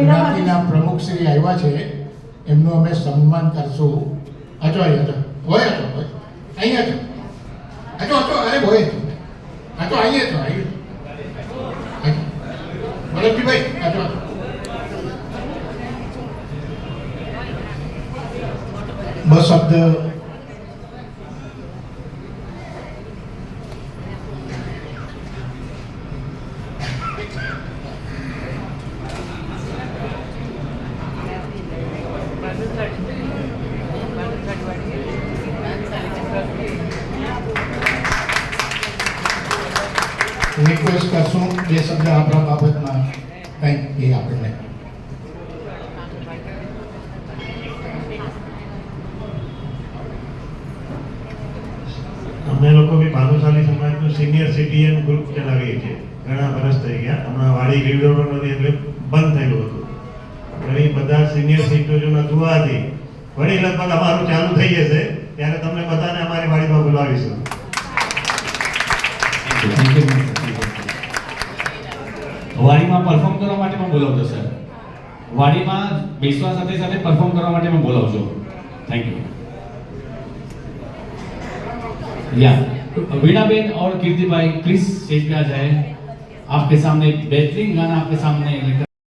જ્ઞાતિના પ્રમુખ શ્રી આવ્યા છે એમનું અમે સન્માન કરશું. અચો હોય અહીંયા અચો અરે હોય અચો અહીંયા વલ્લભજીભાઈ અચો બસ શબ્દ રિક્વેસ્ટ કરશું બે શબ્દ આપણા બાબતમાં કંઈક એ આપણને. અમે લોકો બી ભાનુશાલી સમાજનું સિનિયર સિટીઝન ગ્રુપ ચલાવીએ છીએ. ઘણા વર્ષ થઈ ગયા. હમણાં વાડી ગીરડોળ નથી એટલે બંધ થયેલું હતું. ઘણી બધા સિનિયર સિટીઝનના દુઆથી વળી લગભગ અમારું ચાલુ થઈ જશે ત્યારે તમને બધાને અમારી વાડીમાં બોલાવીશું. વાડીમાં પરફોર્મ કરવા માટે પણ બોલાવજો સર. વાડીમાં બેસવા સાથે સાથે પરફોર્મ કરવા માટે પણ બોલાવજો. Thank you. या वीणा बेन और कीर्ति भाई प्लीज स्टेज पे आ जाए. आपके सामने बेहतरीन गाना आपके सामने